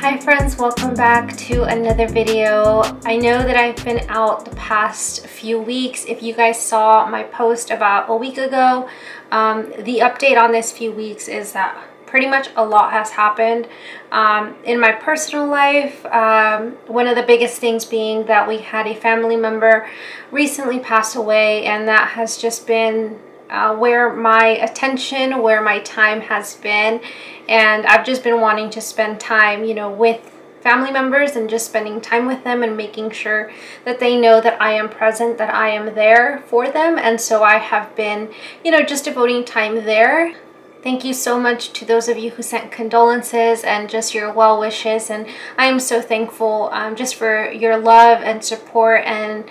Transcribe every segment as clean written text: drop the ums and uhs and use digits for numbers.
Hi friends, welcome back to another video. I know that I've been out the past few weeks. If you guys saw my post about a week ago, the update on this few weeks is that pretty much a lot has happened in my personal life. One of the biggest things being that we had a family member recently pass away, and that has just been where my attention, where my time has been. And I've just been wanting to spend time, you know, with family members and just spending time with them and making sure that they know that I am present, that I am there for them. And so I have been, you know, just devoting time there. Thank you so much to those of you who sent condolences and just your well wishes. And I am so thankful just for your love and support and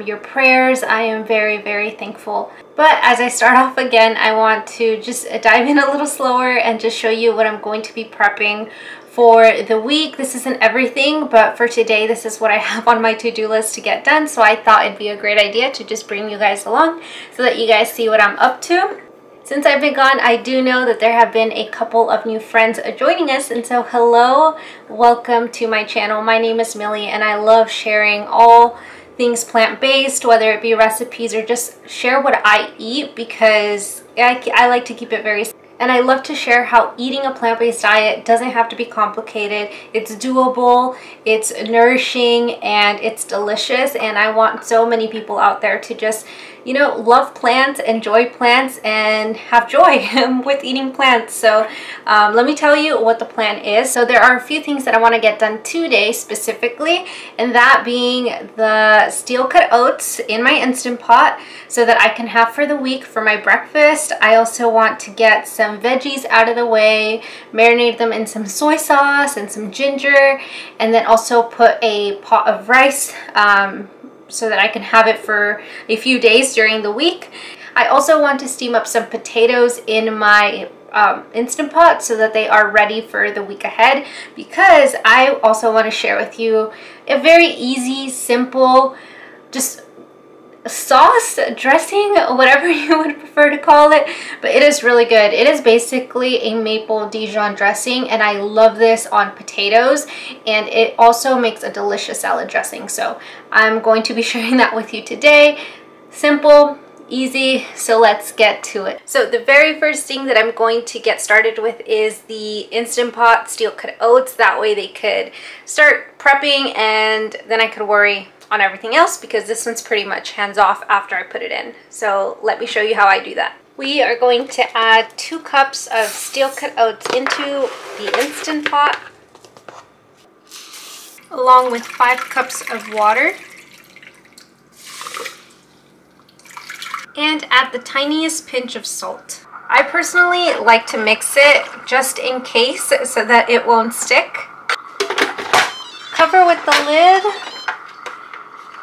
your prayers. I am very, very thankful. But as I start off again, I want to just dive in a little slower and just show you what I'm going to be prepping for the week. This isn't everything, but for today, this is what I have on my to-do list to get done. So I thought it'd be a great idea to just bring you guys along so that you guys see what I'm up to. Since I've been gone, I do know that there have been a couple of new friends joining us, and so hello, welcome to my channel. My name is Millie, and I love sharing all things plant-based, whether it be recipes or just share what I eat, because I like to keep it very simple. And I love to share how eating a plant-based diet doesn't have to be complicated. It's doable, it's nourishing, and it's delicious. And I want so many people out there to just, you know, love plants, enjoy plants, and have joy with eating plants. So let me tell you what the plan is. So there are a few things that I want to get done today specifically, and that being the steel cut oats in my Instant Pot so that I can have for the week for my breakfast. I also want to get some veggies out of the way, marinate them in some soy sauce and some ginger, and then also put a pot of rice so that I can have it for a few days during the week. I also want to steam up some potatoes in my Instant Pot so that they are ready for the week ahead, because I also want to share with you a very easy, simple, just sauce, dressing, whatever you would prefer to call it, but it is really good. It is basically a maple Dijon dressing, and I love this on potatoes, and it also makes a delicious salad dressing. So I'm going to be sharing that with you today. Simple, easy, so let's get to it. So the very first thing that I'm going to get started with is the Instant Pot steel cut oats. That way they could start prepping, and then I could worry on everything else, because this one's pretty much hands off after I put it in. So let me show you how I do that. We are going to add 2 cups of steel cut oats into the Instant Pot, along with 5 cups of water, and add the tiniest pinch of salt. I personally like to mix it just in case so that it won't stick. Cover with the lid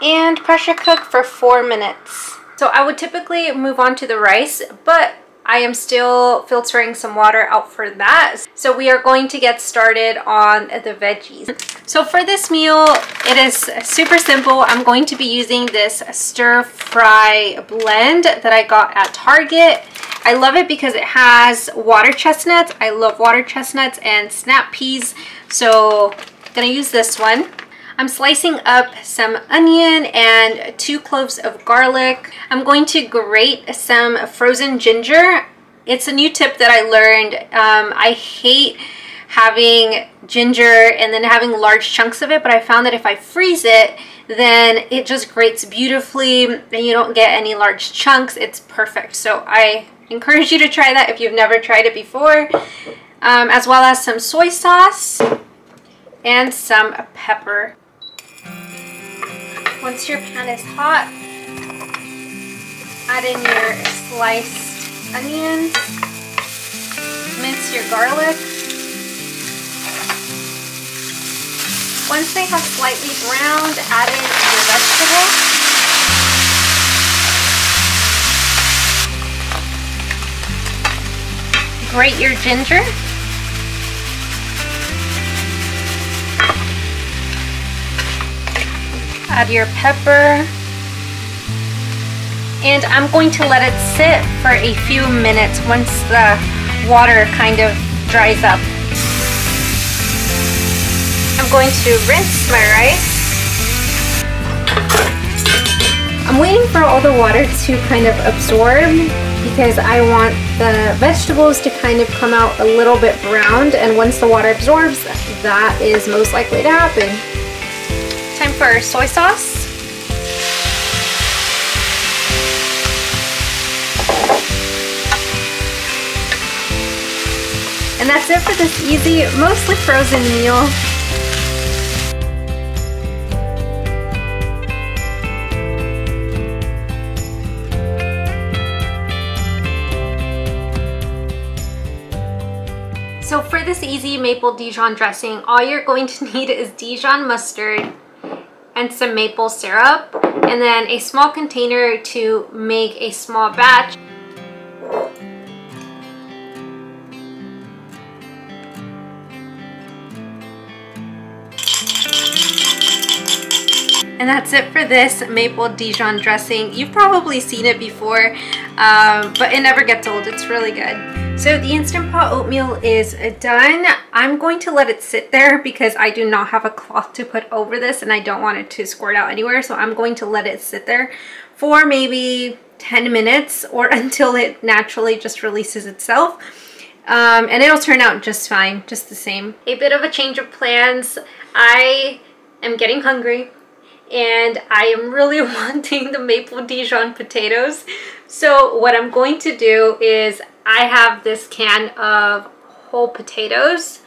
and pressure cook for 4 minutes. So I would typically move on to the rice, but I am still filtering some water out for that. So we are going to get started on the veggies. So for this meal, it is super simple. I'm going to be using this stir fry blend that I got at Target. I love it because it has water chestnuts. I love water chestnuts and snap peas. So I'm gonna use this one. I'm slicing up some onion and 2 cloves of garlic. I'm going to grate some frozen ginger. It's a new tip that I learned. I hate having ginger and then having large chunks of it, but I found that if I freeze it, then it just grates beautifully and you don't get any large chunks. It's perfect. So I encourage you to try that if you've never tried it before, as well as some soy sauce and some pepper. Once your pan is hot, add in your sliced onions, mince your garlic. Once they have slightly browned, add in your vegetables. Grate your ginger. Add your pepper, and I'm going to let it sit for a few minutes once the water kind of dries up. I'm going to rinse my rice. I'm waiting for all the water to kind of absorb because I want the vegetables to kind of come out a little bit browned, and once the water absorbs, that is most likely to happen. Time for our soy sauce. And that's it for this easy, mostly frozen meal. So for this easy maple Dijon dressing, all you're going to need is Dijon mustard and some maple syrup, and then a small container to make a small batch. And that's it for this maple Dijon dressing. You've probably seen it before, but it never gets old. It's really good. So the Instant Pot oatmeal is done. I'm going to let it sit there because I do not have a cloth to put over this and I don't want it to squirt out anywhere. So I'm going to let it sit there for maybe 10 minutes or until it naturally just releases itself. And it'll turn out just fine, just the same. A bit of a change of plans. I am getting hungry and I am really wanting the maple Dijon potatoes. So what I'm going to do is I have this can of whole potatoes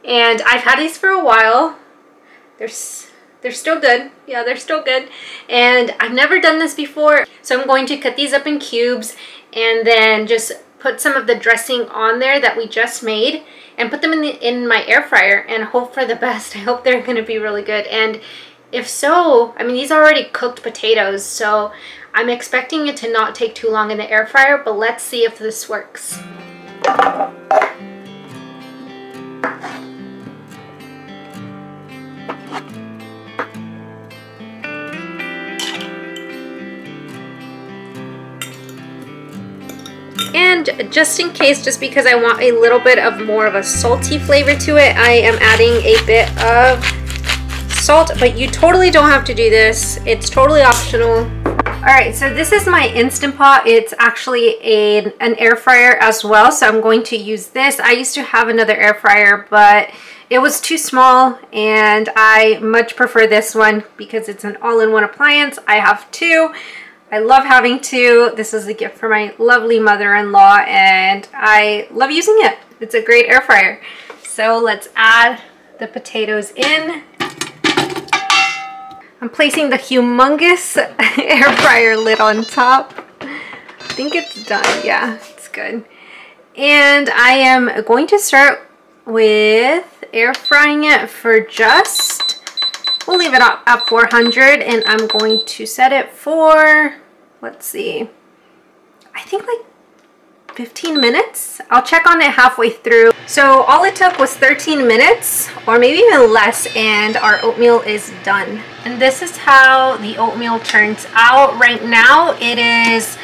and I've had these for a while. They're still good. Yeah, they're still good. And I've never done this before. So I'm going to cut these up in cubes and then just put some of the dressing on there that we just made and put them in my air fryer and hope for the best. I hope they're going to be really good. And if so, I mean, these are already cooked potatoes, so I'm expecting it to not take too long in the air fryer, but let's see if this works. And just in case, just because I want a little bit of more of a salty flavor to it, I am adding a bit of salt, but you totally don't have to do this. It's totally optional. Alright, so this is my Instant Pot. It's actually an air fryer as well, so I'm going to use this. I used to have another air fryer, but it was too small, and I much prefer this one because it's an all-in-one appliance. I have two. I love having two. This is a gift for my lovely mother-in-law, and I love using it. It's a great air fryer. So let's add the potatoes in. I'm placing the humongous air fryer lid on top. I think it's done. Yeah, it's good. And I am going to start with air frying it for just, we'll leave it up at 400, and I'm going to set it for, let's see, I think like 15 minutes. I'll check on it halfway through. So all it took was 13 minutes or maybe even less, and our oatmeal is done. And this is how the oatmeal turns out. Right now it is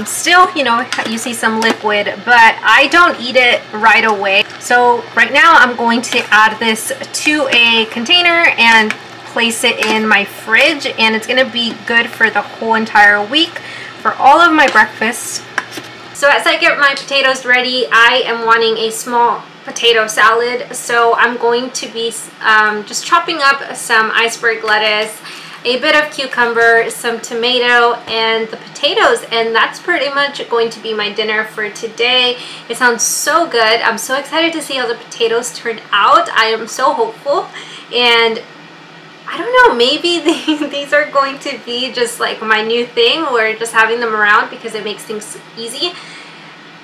still, you know, you see some liquid, but I don't eat it right away. So right now I'm going to add this to a container and place it in my fridge, and it's going to be good for the whole entire week for all of my breakfast. So as I get my potatoes ready, I am wanting a small potato salad. So I'm going to be just chopping up some iceberg lettuce, a bit of cucumber, some tomato, and the potatoes. And that's pretty much going to be my dinner for today. It sounds so good. I'm so excited to see how the potatoes turn out. I am so hopeful. And I don't know, maybe these are going to be just like my new thing, where just having them around because it makes things easy.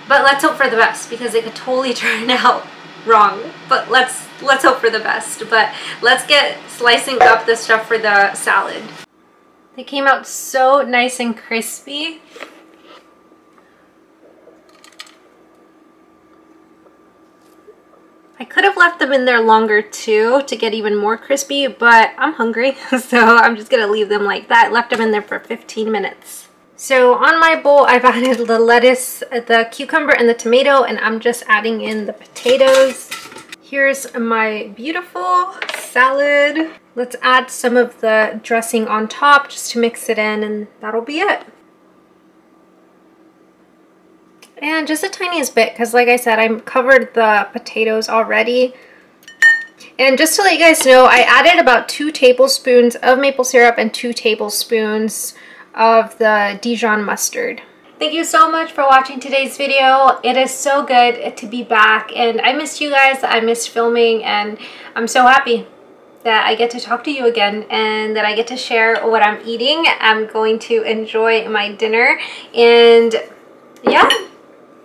But let's hope for the best, because it could totally turn out wrong. But let's hope for the best. But let's get slicing up the stuff for the salad. They came out so nice and crispy. I could have left them in there longer too to get even more crispy, but I'm hungry, so I'm just gonna leave them like that. Left them in there for 15 minutes. So on my bowl, I've added the lettuce, the cucumber, and the tomato, and I'm just adding in the potatoes. Here's my beautiful salad. Let's add some of the dressing on top just to mix it in, and that'll be it. And just the tiniest bit, because like I said, I covered the potatoes already. And just to let you guys know, I added about 2 tablespoons of maple syrup and 2 tablespoons of the Dijon mustard. Thank you so much for watching today's video. It is so good to be back, and I missed you guys. I missed filming, and I'm so happy that I get to talk to you again and that I get to share what I'm eating. I'm going to enjoy my dinner, and yeah,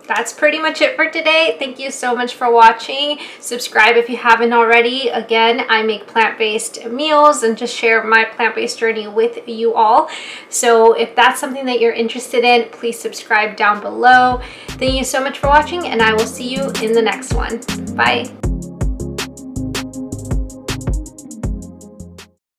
that's pretty much it for today. Thank you so much for watching. Subscribe if you haven't already. Again, I make plant-based meals and just share my plant-based journey with you all. So if that's something that you're interested in, please subscribe down below. Thank you so much for watching, and I will see you in the next one. Bye.